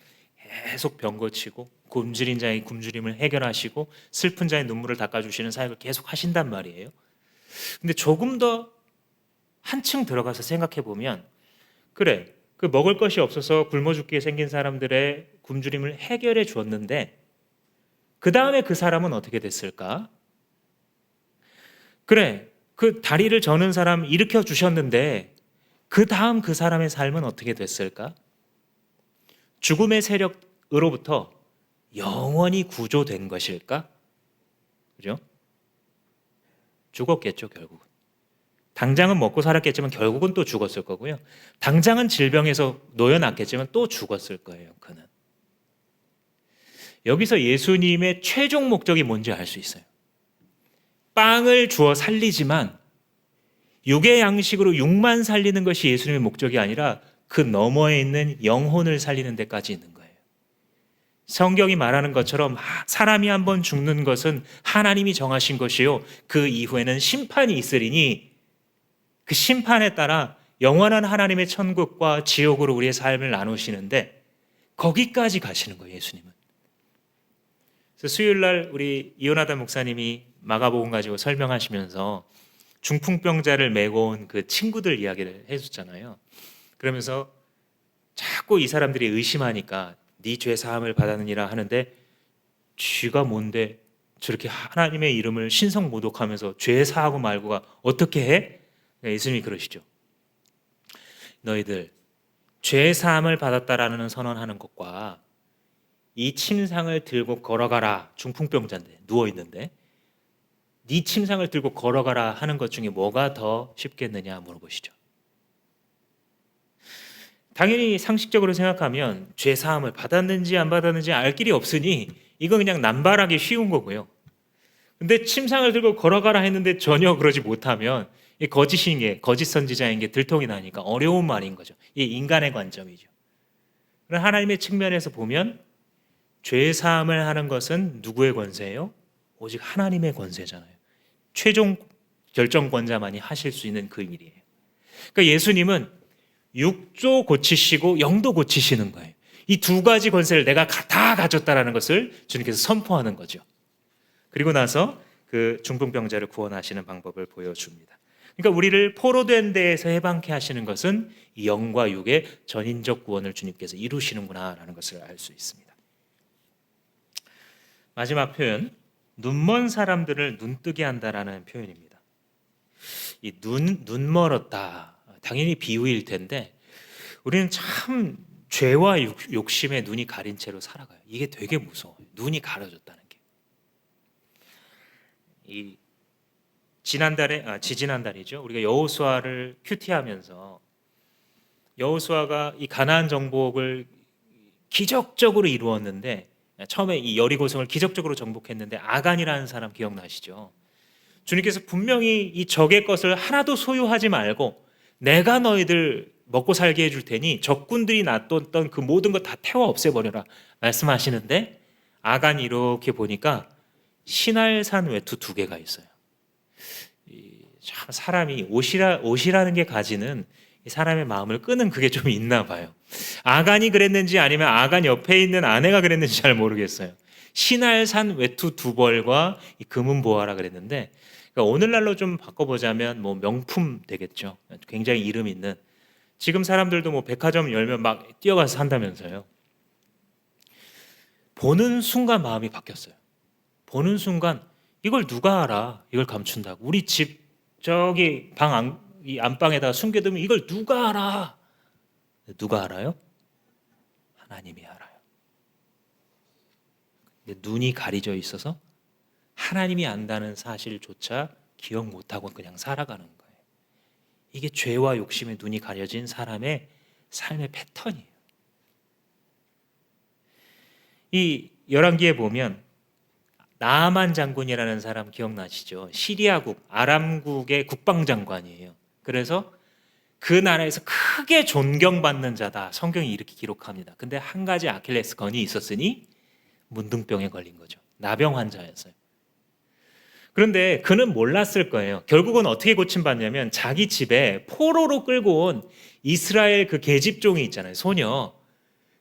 계속 병 고치고 굶주린 자의 굶주림을 해결하시고 슬픈 자의 눈물을 닦아주시는 사역을 계속 하신단 말이에요. 근데 조금 더 한층 들어가서 생각해 보면, 그래, 그 먹을 것이 없어서 굶어 죽게 생긴 사람들의 굶주림을 해결해 주었는데 그 다음에 그 사람은 어떻게 됐을까? 그래, 그 다리를 저는 사람 일으켜 주셨는데 그 다음 그 사람의 삶은 어떻게 됐을까? 죽음의 세력으로부터 영원히 구조된 것일까? 그죠? 죽었겠죠, 결국은. 당장은 먹고 살았겠지만 결국은 또 죽었을 거고요. 당장은 질병에서 놓여놨겠지만 또 죽었을 거예요, 그는. 여기서 예수님의 최종 목적이 뭔지 알 수 있어요. 빵을 주어 살리지만 육의 양식으로 육만 살리는 것이 예수님의 목적이 아니라 그 너머에 있는 영혼을 살리는 데까지 있는 거예요. 성경이 말하는 것처럼 사람이 한번 죽는 것은 하나님이 정하신 것이요, 그 이후에는 심판이 있으리니 그 심판에 따라 영원한 하나님의 천국과 지옥으로 우리의 삶을 나누시는데 거기까지 가시는 거예요, 예수님은. 그래서 수요일 날 우리 이호나단 목사님이 마가복음 가지고 설명하시면서 중풍병자를 메고 온 그 친구들 이야기를 해줬잖아요. 그러면서 자꾸 이 사람들이 의심하니까 네 죄 사함을 받았느니라 하는데, 쥐가 뭔데 저렇게 하나님의 이름을 신성모독하면서 죄 사하고 말고가 어떻게 해? 예수님이 그러시죠. 너희들 죄 사함을 받았다라는 선언하는 것과 이 침상을 들고 걸어가라, 중풍병자인데 누워있는데 네 침상을 들고 걸어가라 하는 것 중에 뭐가 더 쉽겠느냐 물어보시죠. 당연히 상식적으로 생각하면 죄 사함을 받았는지 안 받았는지 알 길이 없으니 이건 그냥 남발하기 쉬운 거고요. 근데 침상을 들고 걸어가라 했는데 전혀 그러지 못하면 이 거짓인 게, 거짓 선지자인 게 들통이 나니까 어려운 말인 거죠. 이 인간의 관점이죠. 그럼 하나님의 측면에서 보면 죄 사함을 하는 것은 누구의 권세예요? 오직 하나님의 권세잖아요. 최종 결정권자만이 하실 수 있는 그 일이에요. 그러니까 예수님은 육도 고치시고 영도 고치시는 거예요. 이 두 가지 권세를 내가 다 가졌다라는 것을 주님께서 선포하는 거죠. 그리고 나서 그 중풍병자를 구원하시는 방법을 보여줍니다. 그러니까 우리를 포로된 데에서 해방케 하시는 것은 영과 육의 전인적 구원을 주님께서 이루시는구나라는 것을 알 수 있습니다. 마지막 표현, 눈먼 사람들을 눈뜨게 한다라는 표현입니다. 이 눈 멀었다, 당연히 비유일 텐데 우리는 참 죄와 욕심에 눈이 가린 채로 살아가요. 이게 되게 무서워요. 눈이 가려졌다는 게. 이 지지난달이죠. 우리가 여호수아를 큐티하면서 여호수아가 이 가나안 정복을 기적적으로 이루었는데, 처음에 이 여리고성을 기적적으로 정복했는데 아간이라는 사람 기억나시죠? 주님께서 분명히 이 적의 것을 하나도 소유하지 말고 내가 너희들 먹고 살게 해줄 테니 적군들이 놔뒀던 그 모든 것 다 태워 없애버려라 말씀하시는데, 아간이 이렇게 보니까 신할산 외투 2개가 있어요. 참 사람이 옷이라는 게 가지는 사람의 마음을 끄는 그게 좀 있나 봐요. 아간이 그랬는지 아니면 아간 옆에 있는 아내가 그랬는지 잘 모르겠어요. 신할산 외투 2벌과 이 금은 보아라 그랬는데, 그러니까 오늘날로 좀 바꿔보자면 뭐 명품 되겠죠. 굉장히 이름 있는. 지금 사람들도 뭐 백화점 열면 막 뛰어가서 산다면서요. 보는 순간 마음이 바뀌었어요. 보는 순간 이걸 누가 알아? 이걸 감춘다고. 우리 집 저기 이 안방에다가 숨겨두면 이걸 누가 알아? 누가 알아요? 하나님이 알아요. 근데 눈이 가려져 있어서 하나님이 안다는 사실조차 기억 못하고 그냥 살아가는 거예요. 이게 죄와 욕심에 눈이 가려진 사람의 삶의 패턴이에요. 이 열왕기에 보면 나아만 장군이라는 사람 기억나시죠? 시리아국, 아람국의 국방장관이에요. 그래서 그 나라에서 크게 존경받는 자다, 성경이 이렇게 기록합니다. 근데 한 가지 아킬레스건이 있었으니 문둥병에 걸린 거죠. 나병 환자였어요. 그런데 그는 몰랐을 거예요. 결국은 어떻게 고침받냐면 자기 집에 포로로 끌고 온 이스라엘 그 계집종이 있잖아요, 소녀.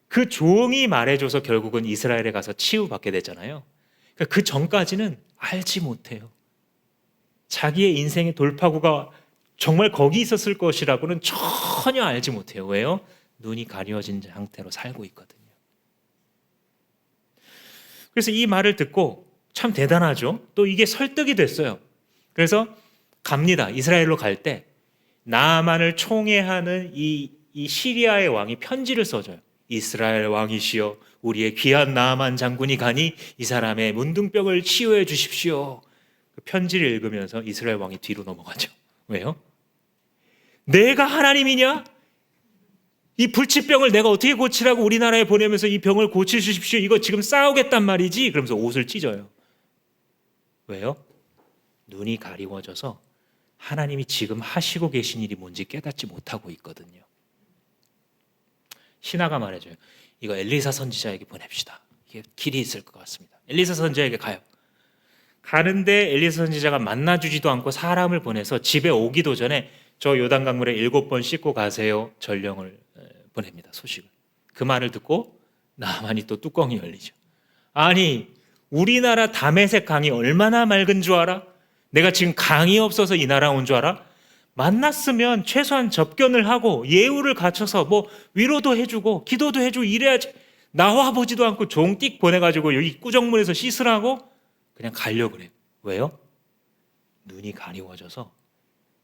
그 종이 말해줘서 결국은 이스라엘에 가서 치유받게 되잖아요. 그러니까 그 전까지는 알지 못해요. 자기의 인생의 돌파구가 정말 거기 있었을 것이라고는 전혀 알지 못해요. 왜요? 눈이 가려진 상태로 살고 있거든요. 그래서 이 말을 듣고 참 대단하죠. 또 이게 설득이 됐어요. 그래서 갑니다. 이스라엘로 갈 때 나아만을 총애하는 이 시리아의 왕이 편지를 써줘요. 이스라엘 왕이시여, 우리의 귀한 나아만 장군이 가니 이 사람의 문둥병을 치유해 주십시오. 그 편지를 읽으면서 이스라엘 왕이 뒤로 넘어가죠. 왜요? 내가 하나님이냐? 이 불치병을 내가 어떻게 고치라고 우리나라에 보내면서 이 병을 고쳐 주십시오. 이거 지금 싸우겠단 말이지. 그러면서 옷을 찢어요. 왜요? 눈이 가리워져서 하나님이 지금 하시고 계신 일이 뭔지 깨닫지 못하고 있거든요. 신하가 말해줘요. 이거 엘리사 선지자에게 보냅시다. 이게 길이 있을 것 같습니다. 엘리사 선지자에게 가요. 가는데 엘리사 선지자가 만나주지도 않고 사람을 보내서 집에 오기도 전에 저 요단강물에 7번 씻고 가세요. 전령을 보냅니다. 소식을. 그 말을 듣고 나만이 또 뚜껑이 열리죠. 아니, 우리나라 다메섹 강이 얼마나 맑은 줄 알아? 내가 지금 강이 없어서 이 나라 온 줄 알아? 만났으면 최소한 접견을 하고 예우를 갖춰서 뭐 위로도 해주고 기도도 해주고 이래야지. 나와 보지도 않고 종띡 보내가지고 여기 구정문에서 씻으라고 그냥 가려고 그래요. 왜요? 눈이 가리워져서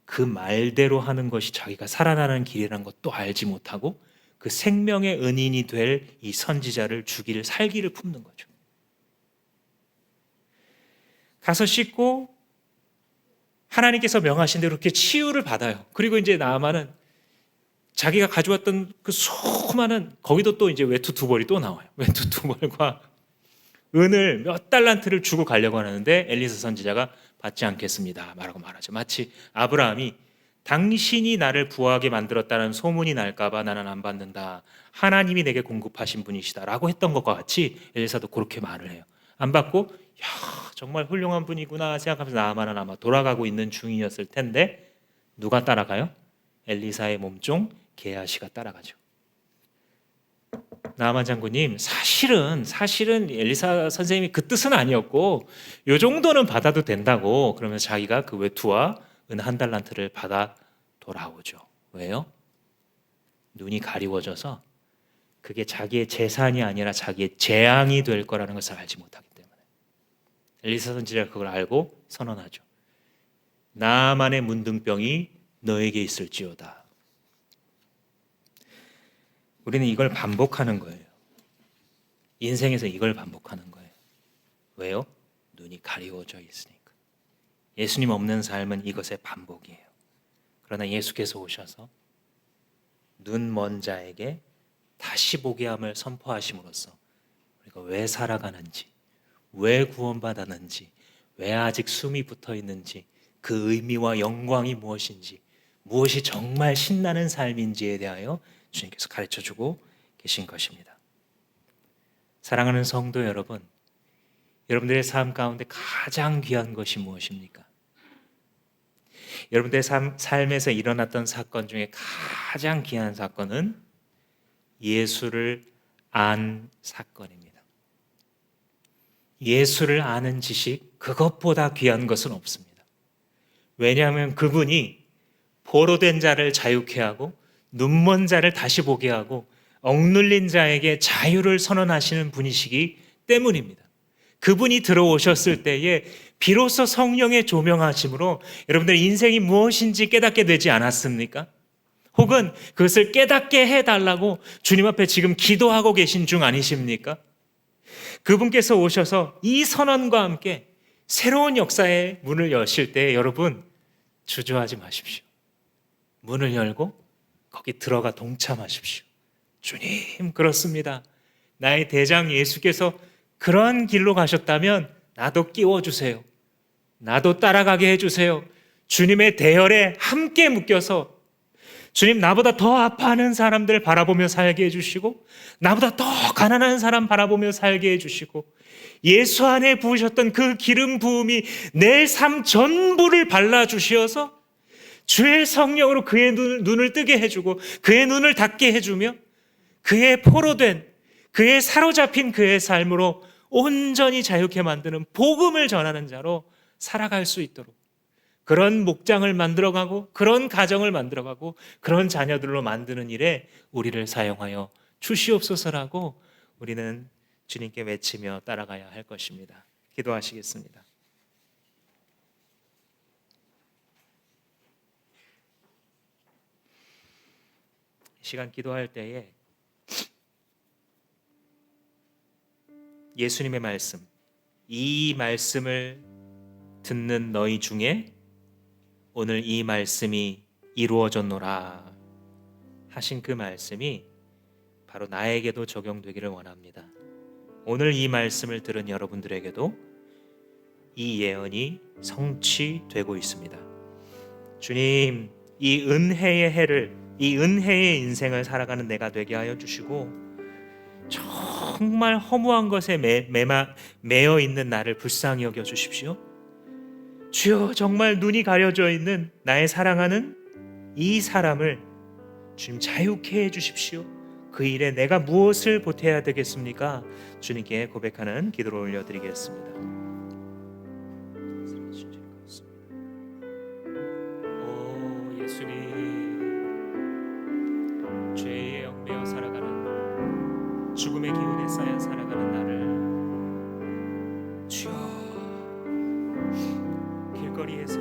그 말대로 하는 것이 자기가 살아나는 길이라는 것도 알지 못하고 그 생명의 은인이 될 이 선지자를 주기를 살기를 품는 거죠. 가서 씻고 하나님께서 명하신 대로 이렇게 치유를 받아요. 그리고 이제 나아만은 자기가 가져왔던 그 수많은, 거기도 또 이제 외투 2벌이 또 나와요. 외투 2벌과 은을 몇 달란트를 주고 가려고 하는데 엘리사 선지자가 받지 않겠습니다 라고 말하죠. 마치 아브라함이 당신이 나를 부하게 만들었다는 소문이 날까봐 나는 안 받는다. 하나님이 내게 공급하신 분이시다 라고 했던 것과 같이 엘리사도 그렇게 말을 해요. 안 받고 야, 정말 훌륭한 분이구나 생각하면서 나아만은 아마 돌아가고 있는 중이었을 텐데 누가 따라가요? 엘리사의 몸종 게하시가 따라가죠. 나아만 장군님, 사실은 엘리사 선생님이 그 뜻은 아니었고 요 정도는 받아도 된다고 그러면서 자기가 그 외투와 은 1달란트를 받아 돌아오죠. 왜요? 눈이 가리워져서 그게 자기의 재산이 아니라 자기의 재앙이 될 거라는 것을 알지 못하기 때문에. 엘리사 선지자가 그걸 알고 선언하죠. 나만의 문둥병이 너에게 있을지어다. 우리는 이걸 반복하는 거예요. 인생에서 이걸 반복하는 거예요. 왜요? 눈이 가리워져 있으니까. 예수님 없는 삶은 이것의 반복이에요. 그러나 예수께서 오셔서 눈 먼 자에게 다시 보게 함을 선포하심으로써 우리가 왜 살아가는지, 왜 구원받았는지, 왜 아직 숨이 붙어 있는지, 그 의미와 영광이 무엇인지, 무엇이 정말 신나는 삶인지에 대하여 주님께서 가르쳐주고 계신 것입니다. 사랑하는 성도 여러분, 여러분들의 삶 가운데 가장 귀한 것이 무엇입니까? 여러분들의 삶에서 일어났던 사건 중에 가장 귀한 사건은 예수를 안 사건입니다. 예수를 아는 지식, 그것보다 귀한 것은 없습니다. 왜냐하면 그분이 포로된 자를 자유케 하고 눈먼 자를 다시 보게 하고 억눌린 자에게 자유를 선언하시는 분이시기 때문입니다. 그분이 들어오셨을 때에 비로소 성령의 조명하심으로 여러분들 인생이 무엇인지 깨닫게 되지 않았습니까? 혹은 그것을 깨닫게 해달라고 주님 앞에 지금 기도하고 계신 중 아니십니까? 그분께서 오셔서 이 선언과 함께 새로운 역사의 문을 여실 때 여러분 주저하지 마십시오. 문을 열고 거기 들어가 동참하십시오. 주님, 그렇습니다. 나의 대장 예수께서 그런 길로 가셨다면 나도 끼워주세요. 나도 따라가게 해주세요. 주님의 대열에 함께 묶여서 주님, 나보다 더 아파하는 사람들 바라보며 살게 해주시고 나보다 더 가난한 사람 바라보며 살게 해주시고 예수 안에 부으셨던 그 기름 부음이 내 삶 전부를 발라주시어서 주의 성령으로 그의 눈을 뜨게 해주고 그의 눈을 닫게 해주며 그의 포로된, 그의 사로잡힌 그의 삶으로 온전히 자유케 만드는 복음을 전하는 자로 살아갈 수 있도록 그런 목장을 만들어가고 그런 가정을 만들어가고 그런 자녀들로 만드는 일에 우리를 사용하여 주시옵소서라고 우리는 주님께 외치며 따라가야 할 것입니다. 기도하시겠습니다. 시간 기도할 때에 예수님의 말씀, 이 말씀을 듣는 너희 중에 오늘 이 말씀이 이루어졌노라 하신 그 말씀이 바로 나에게도 적용되기를 원합니다. 오늘 이 말씀을 들은 여러분들에게도 이 예언이 성취되고 있습니다. 주님, 이 은혜의 해를, 이 은혜의 인생을 살아가는 내가 되게 하여 주시고, 정말 허무한 것에 매여 있는 나를 불쌍히 여겨 주십시오. 주여, 정말 눈이 가려져 있는 나의 사랑하는 이 사람을 주님 자유케 해 주십시오. 그 일에 내가 무엇을 보태야 되겠습니까? 주님께 고백하는 기도를 올려드리겠습니다. 오 예수님, 죄에 얽매여 살아가는, 죽음의 기운에 쌓여 살아가는 나를 주여, 길거리에서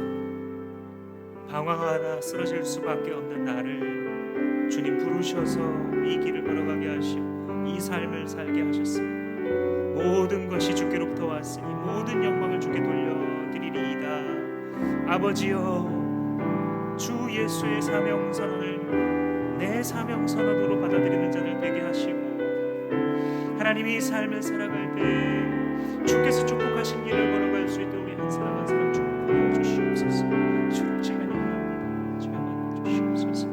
방황하다 쓰러질 수밖에 없는 나를 주님 부르셔서 이 길을 걸어가게 하시고 이 삶을 살게 하셨습니다. 모든 것이 주께로부터 왔으니 모든 영광을 주께 돌려드리리이다. 아버지여, 주 예수의 사명선언을 내 사명선언으로 받아들이는 자들 되게 하시고, 하나님이 이 삶을 살아갈 때 주께서 축복하신 길을 걸어갈 수 있도록 우리 한 사람 한 사람 축복하여 주시옵소서. 주를 찬양합니다. 찬양하여 주시옵소서.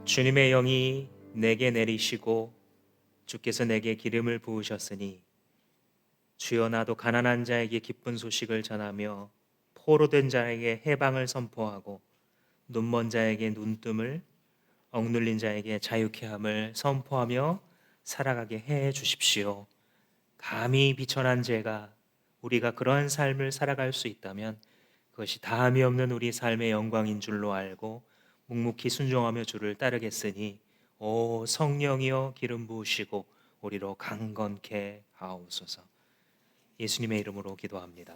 주님의 영이 내게 내리시고 주께서 내게 기름을 부으셨으니 주여, 나도 가난한 자에게 기쁜 소식을 전하며 포로된 자에게 해방을 선포하고 눈먼 자에게 눈뜸을, 억눌린 자에게 자유케 함을 선포하며 살아가게 해 주십시오. 감히 비천한 죄가 우리가 그러한 삶을 살아갈 수 있다면 그것이 다함이 없는 우리 삶의 영광인 줄로 알고 묵묵히 순종하며 주를 따르겠으니, 오 성령이여 기름 부으시고 우리로 강건케 하옵소서. 예수님의 이름으로 기도합니다.